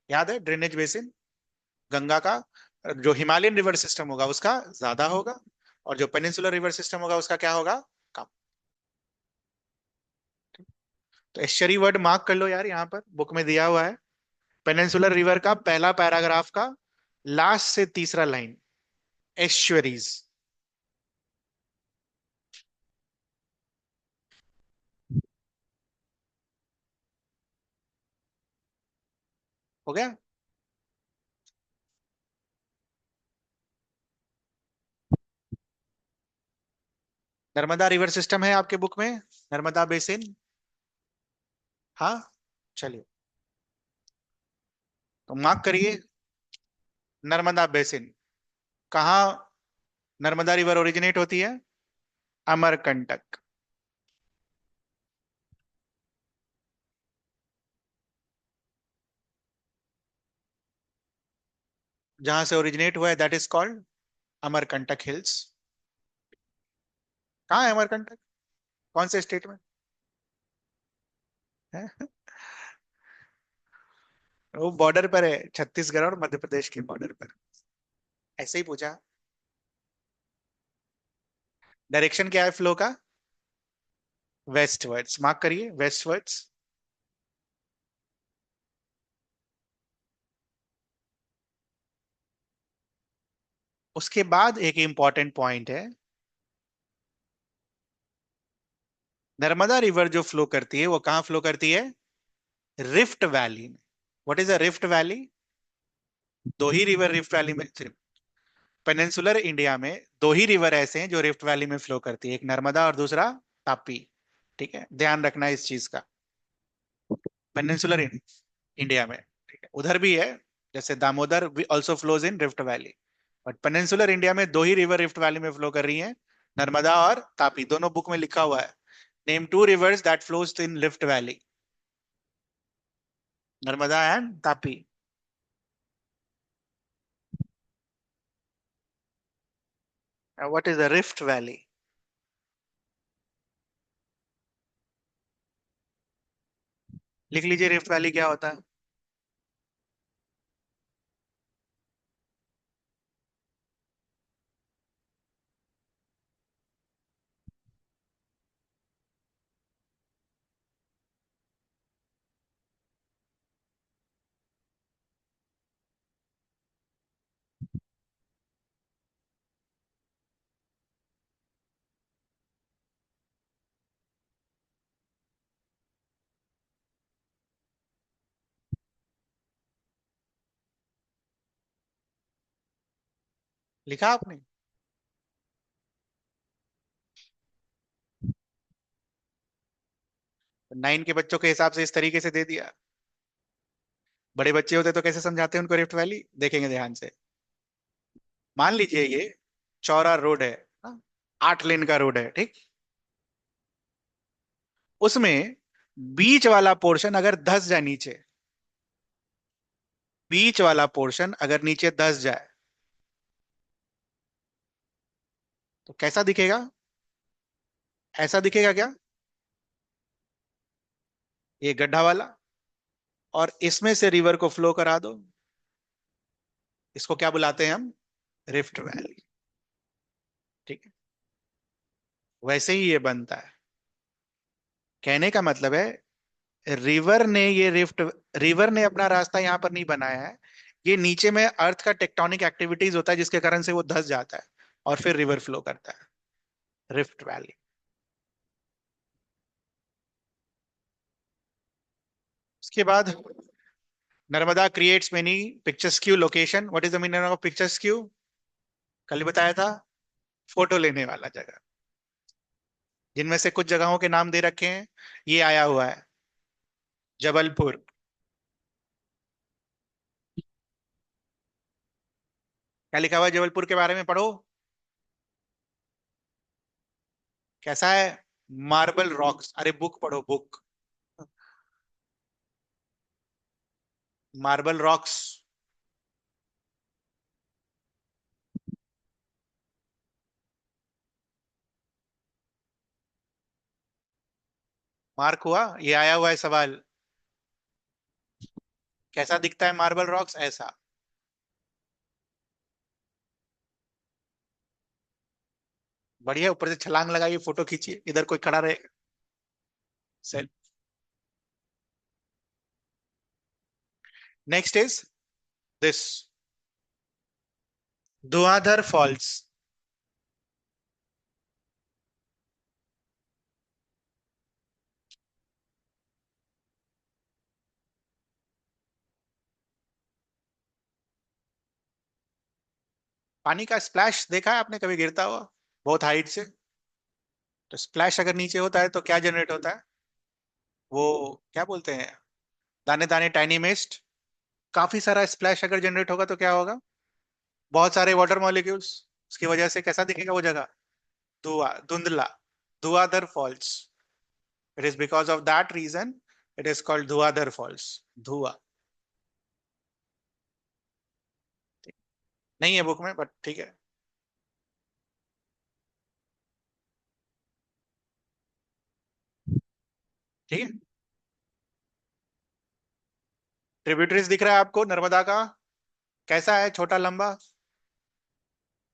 S1: याद है? ड्रेनेज बेसिन गंगा का, जो हिमालयन रिवर सिस्टम होगा उसका ज्यादा होगा, और जो पेनिनसुलर रिवर सिस्टम होगा उसका क्या होगा, कम। तो एस्चुरी वर्ड मार्क कर लो यार, यहाँ पर बुक में दिया हुआ है। पेनिनसुलर रिवर का पहला पैराग्राफ का लास्ट से तीसरा लाइन, एस्चुरीज। हो गया? नर्मदा रिवर सिस्टम है आपके बुक में, नर्मदा बेसिन। हाँ, चलिए, तो मार्क करिए नर्मदा बेसिन। कहाँ नर्मदा रिवर ओरिजिनेट होती है? अमरकंटक। जहां से ओरिजिनेट हुआ है that is called Amarkantak hills. कहाँ है अमरकंटक, कौन से स्टेट में है? वो बॉर्डर पर है, छत्तीसगढ़ और मध्य प्रदेश के बॉर्डर पर। ऐसे ही पूछा। डायरेक्शन क्या है फ्लो का? वेस्टवर्ड्स, मार्क करिए वेस्टवर्ड्स। उसके बाद एक इंपॉर्टेंट पॉइंट है, नर्मदा रिवर जो फ्लो करती है वो कहाँ फ्लो करती है? रिफ्ट वैली में। What is a rift valley? दो ही रिवर रिफ्ट वैली में, पेनिनसुलर इंडिया में दो ही रिवर ऐसे हैं जो रिफ्ट वैली में फ्लो करती है, एक नर्मदा और दूसरा तापी। ठीक है, ध्यान रखना इस चीज का। पेनिनसुलर इंडिया में, ठीक है, उधर भी है, जैसे Damodar also flows in rift valley, but peninsular India में दो ही रिवर रिफ्ट वैली में फ्लो कर रही हैं, नर्मदा और तापी। दोनों बुक में लिखा हुआ है, name two rivers that flows in rift valley, Narmada and Tapi. What is the rift valley? लिख लीजिए रिफ्ट वैली क्या होता है। लिखा आपने? 9 के बच्चों के हिसाब से इस तरीके से दे दिया। बड़े बच्चे होते तो कैसे समझाते हैं उनको रिफ्ट वैली, देखेंगे ध्यान से। मान लीजिए ये चौड़ा रोड है, हाँ? 8 लेन का रोड है, ठीक। उसमें बीच वाला पोर्शन अगर धस जाए नीचे, बीच वाला पोर्शन अगर नीचे धस जाए तो कैसा दिखेगा? ऐसा दिखेगा क्या? ये गड्ढा वाला, और इसमें से रिवर को फ्लो करा दो, इसको क्या बुलाते हैं हम? Rift valley. ठीक है, वैसे ही ये बनता है। कहने का मतलब है, रिवर ने ये रिफ्ट, रिवर ने अपना रास्ता यहाँ पर नहीं बनाया है। ये नीचे में अर्थ का टेक्टोनिक एक्टिविटीज होता है जिसके कारण से वो धंस जाता है और फिर रिवर फ्लो करता है, रिफ्ट वैली। उसके बाद Narmada creates many picturesque location. What is the meaning of picturesque? कल ही बताया था, फोटो लेने वाला जगह, जिनमें से कुछ जगहों के नाम दे रखे हैं। ये आया हुआ है जबलपुर। क्या लिखा हुआ है जबलपुर के बारे में? पढ़ो, कैसा है? Marble rocks. अरे बुक पढ़ो, बुक। Marble rocks. मार्क हुआ? ये आया हुआ है सवाल। कैसा दिखता है मार्बल रॉक्स? ऐसा। बढ़िया, ऊपर से छलांग लगाइए, फोटो खींचिए, इधर कोई खड़ा रहे। सेल। Next is this, Dhuandhar falls. पानी का स्प्लैश देखा है आपने कभी गिरता हुआ बहुत हाइट से? तो स्प्लैश अगर नीचे होता है तो क्या जनरेट होता है? वो क्या बोलते हैं, दाने दाने टाइनी मिस्ट। काफी सारा स्प्लैश अगर जनरेट होगा तो क्या होगा? बहुत सारे वाटर मॉलिक्यूल्स। उसकी वजह से कैसा दिखेगा वो जगह? धुआं, धुंधला। Dhuandhar falls. It is because of that reason it is called Dhuandhar falls. धुआं। नहीं है बुक में, बट ठीक है। ठीक है। ट्रिब्यूटरीज दिख रहा है आपको नर्मदा का? कैसा है? छोटा, लंबा,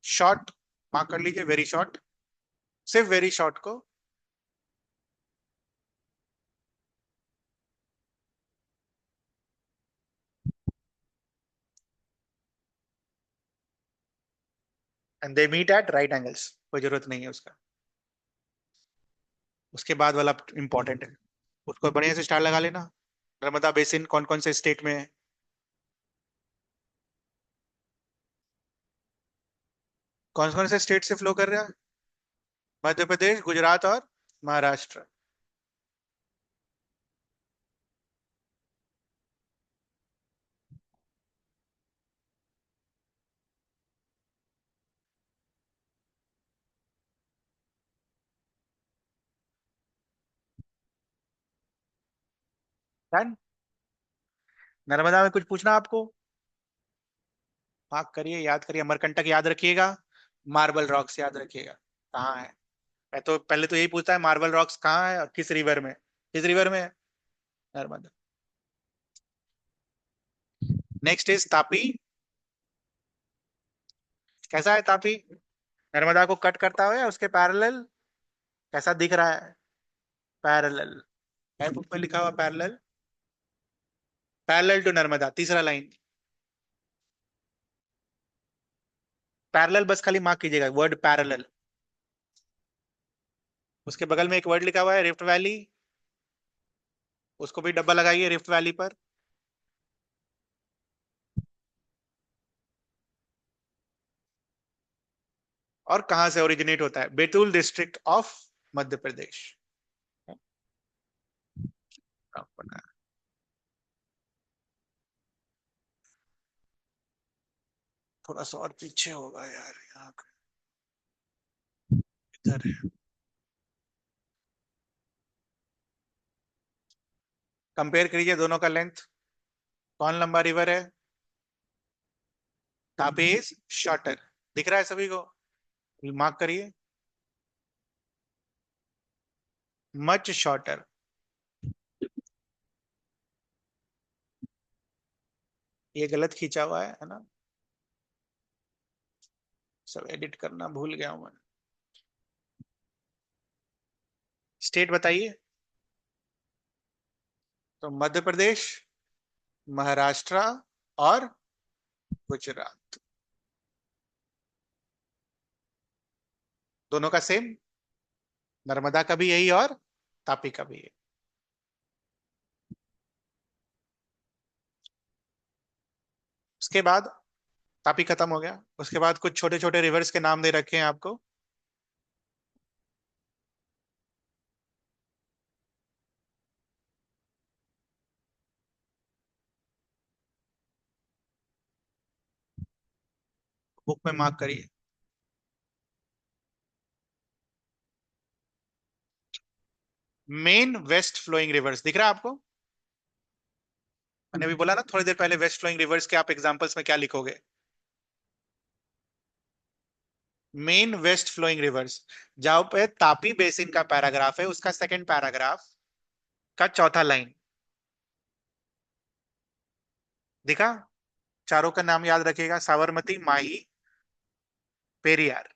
S1: शॉर्ट? मार्क कर लीजिए, वेरी शॉर्ट। सिर्फ वेरी शॉर्ट को। And they meet at right angles. कोई जरूरत नहीं है उसका। उसके बाद वाला इंपॉर्टेंट है, उसको बढ़िया से स्टार लगा लेना। नर्मदा बेसिन कौन कौन से स्टेट में है? कौन कौन से स्टेट से फ्लो कर रहा है? मध्य प्रदेश, गुजरात और महाराष्ट्र। डन। नर्मदा में कुछ पूछना आपको? मार्क करिए, याद करिए, अमरकंटक याद रखिएगा, मार्बल रॉक्स याद रखिएगा। कहाँ है? मैं तो पहले तो यही पूछता है, मार्बल रॉक्स कहाँ है और किस रिवर में? किस रिवर में है? नर्मदा। Next is Tapi. कैसा है तापी? नर्मदा को कट करता हुआ या उसके पैरेलल? कैसा दिख रहा है? पैरेलल। है बुक में लिखा हुआ पैरेलल। पैरेलल टू नर्मदा, तीसरा लाइन। पैरेलल बस खाली मार्क कीजिएगा, वर्ड पैरेलल। उसके बगल में एक वर्ड लिखा हुआ है रिफ्ट वैली, उसको भी डब्बा लगाइए रिफ्ट वैली पर। और कहां से ओरिजिनेट होता है? Betul district of Madhya Pradesh. अपना थोड़ा सा और पीछे होगा यार, यहाँ इधर है। कंपेयर करिए दोनों का लेंथ, कौन लंबा रिवर है? Tapi is shorter. दिख रहा है सभी को? मार्क करिए, मच शॉर्टर। ये गलत खींचा हुआ है ना? सब एडिट करना भूल गया हूं मैं। स्टेट बताइए। तो मध्य प्रदेश, महाराष्ट्र और गुजरात, दोनों का सेम। नर्मदा का भी यही और तापी का भी यही। उसके बाद तापी खत्म हो गया, उसके बाद कुछ छोटे छोटे रिवर्स के नाम दे रखे हैं आपको। बुक में मार्क करिए। मेन वेस्ट फ्लोइंग रिवर्स दिख रहा है आपको? मैंने अभी बोला ना थोड़ी देर पहले, वेस्ट फ्लोइंग रिवर्स के आप एग्जांपल्स में क्या लिखोगे? Main west flowing rivers. जहां पे तापी बेसिन का पैराग्राफ है, उसका सेकंड पैराग्राफ का चौथा लाइन दिखा? चारों का नाम याद रखिएगा, साबरमती, माही, पेरियार,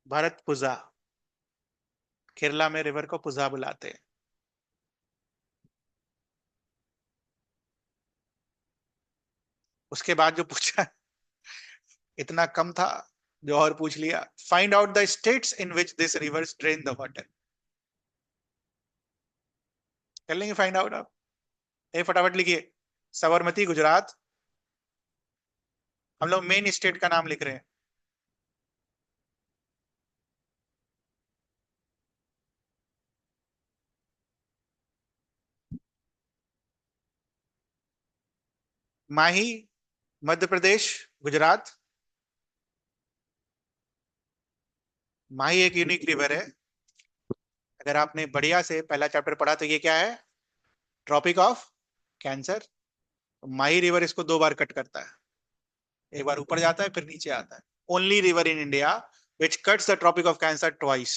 S1: भरतपुजा। केरला में रिवर को पुजा बुलाते हैं। उसके बाद जो पूछा, इतना कम था जो और पूछ लिया। Find out the states in which this reverse drain the water. कर लेंगे फाइंड आउट आप? ये फटाफट लिखिए। साबरमती गुजरात। हम लोग मेन स्टेट का नाम लिख रहे हैं। माही मध्य प्रदेश, गुजरात। माही एक यूनिक रिवर है। अगर आपने बढ़िया से पहला चैप्टर पढ़ा तो ये क्या है? Tropic of cancer. Mahi river इसको दो बार कट करता है, एक बार ऊपर जाता है फिर नीचे आता है। Only river in India which cuts the tropic of cancer twice.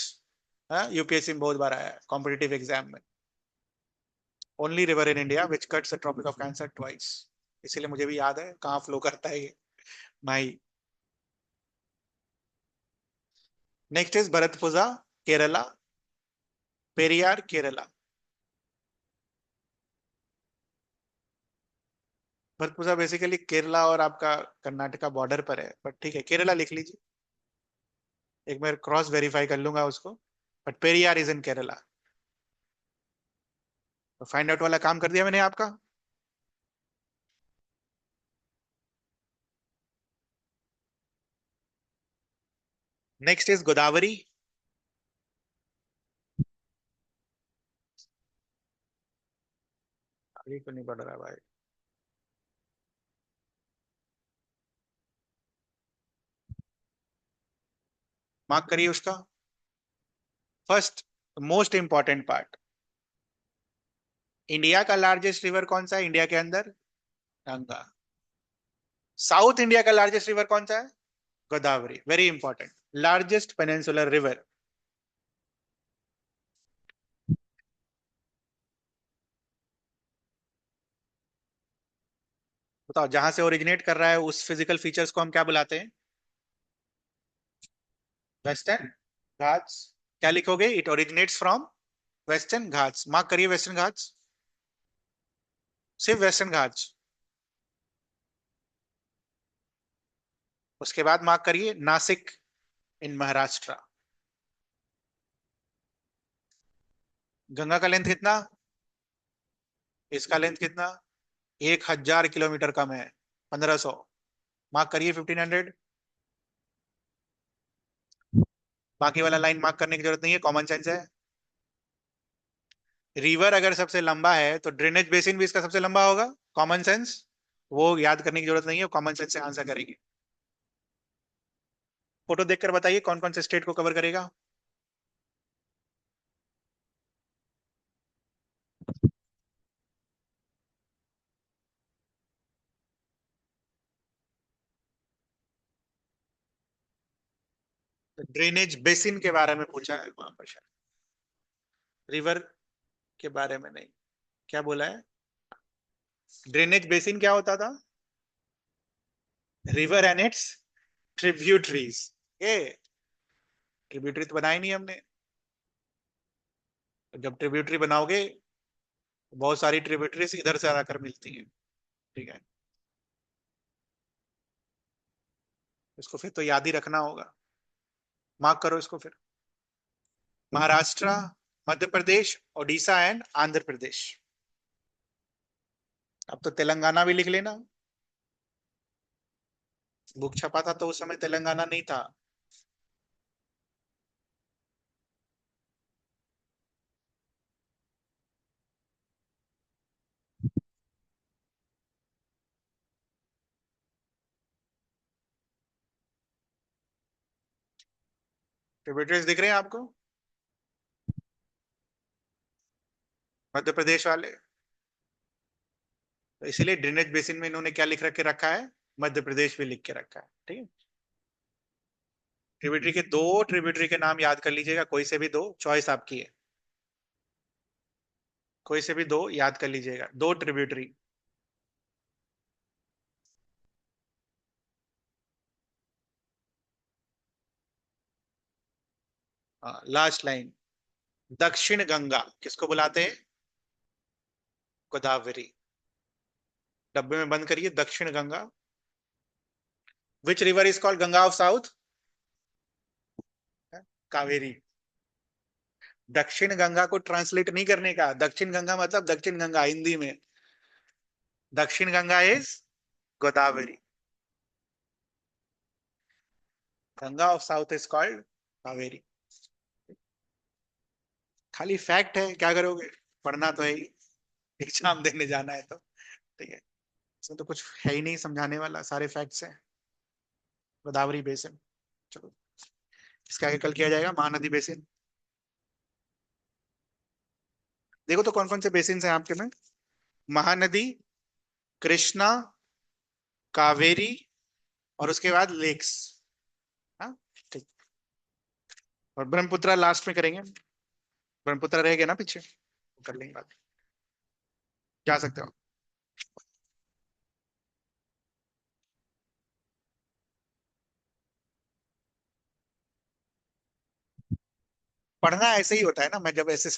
S1: UPSC में बहुत बार आया है कॉम्पिटिटिव एग्जाम में। Only river in India which cuts the tropic of cancer twice. इसीलिए मुझे भी याद है कहाँ फ्लो करता है ये, Mahi. Next is Bharathapuzha, Kerala, Periyar, Kerala. Bharathapuzha basically Kerala और आपका कर्नाटका बॉर्डर पर है, बट ठीक है केरला लिख लीजिए। एक बार क्रॉस वेरीफाई कर लूंगा उसको, but Periyar is in Kerala. तो फाइंड आउट वाला काम कर दिया मैंने आपका। Next is Godavari. अभी को नहीं पढ़ रहा भाई। मार्क करिए उसका। First most important part, India का लार्जेस्ट रिवर कौन सा है इंडिया के अंदर? गंगा। साउथ इंडिया का लार्जेस्ट रिवर कौन सा है? Godavari. Very important. Largest peninsular river. बताओ, जहां से ओरिजिनेट कर रहा है उस फिजिकल फीचर्स को हम क्या बुलाते हैं? वेस्टर्न घाट्स। क्या लिखोगे? It originates from western Ghats. Mark करिए वेस्टर्न घाट्स। सिर्फ वेस्टर्न घाट्स। उसके बाद मार्क करिए नासिक इन महाराष्ट्र। गंगा का लेंथ कितना? इसका लेंथ कितना? 1000 किलोमीटर कम है, 1500। मार्क करिए 1500। बाकी वाला लाइन मार्क करने की जरूरत नहीं है, कॉमन सेंस है। रिवर अगर सबसे लंबा है तो ड्रेनेज बेसिन भी इसका सबसे लंबा होगा। Common sense. वो याद करने की जरूरत नहीं है, कॉमन सेंस से आंसर करेंगे। फोटो देखकर बताइए कौन कौन से स्टेट को कवर करेगा। ड्रेनेज बेसिन के बारे में पूछा है वहां पर शायद, रिवर के बारे में नहीं। क्या बोला है? ड्रेनेज बेसिन क्या होता था? River and it's tributaries. ये ट्रिब्यूटरी तो बनाई नहीं हमने। जब ट्रिब्यूटरी बनाओगे तो बहुत सारी ट्रिब्यूटरीज इधर से आकर मिलती हैं। ठीक है, इसको फिर तो याद ही रखना होगा। मार्क करो इसको फिर। महाराष्ट्र, मध्य प्रदेश, ओडिशा एंड आंध्र प्रदेश। अब तो तेलंगाना भी लिख लेना। बुक छपा था तो उस समय तेलंगाना नहीं था। ट्रिब्यूटरीज दिख रहे हैं आपको? मध्य प्रदेश वाले। तो इसीलिए ड्रेनेज बेसिन में इन्होंने क्या लिख रख के रखा है? मध्य प्रदेश भी लिख के रखा है। ठीक है। ट्रिब्यूटरी के दो, ट्रिब्यूटरी के नाम याद कर लीजिएगा, कोई से भी दो, चॉइस आपकी है। कोई से भी दो याद कर लीजिएगा, दो ट्रिब्यूटरी। Last line. दक्षिण गंगा किसको बुलाते हैं? गोदावरी। डब्बे में बंद करिए, दक्षिण Ganga. Which river is called Ganga of south? Kaveri. दक्षिण गंगा को ट्रांसलेट नहीं करने का, दक्षिण गंगा मतलब दक्षिण गंगा हिंदी में। दक्षिण Ganga is Godavari. Ganga of south is called Kaveri. खाली फैक्ट है, क्या करोगे? पढ़ना तो है ही, एग्जाम देने जाना है तो। ठीक है, इसमें तो कुछ है ही नहीं समझाने वाला, सारे फैक्ट्स हैं। गोदावरी बेसिन। चलो, इसका आगे कल किया जाएगा महानदी बेसिन। देखो तो कौन कौन से बेसिन हैं आपके में। महानदी, कृष्णा, कावेरी, और उसके बाद लेक्स। हाँ, ठीक। और ब्रह्मपुत्र लास्ट में करेंगे। ब्रह्मपुत्र रह गया ना पीछे, कर लेंगे बात। जा सकते हो। पढ़ना ऐसे ही होता है ना, मैं जब एसएसटी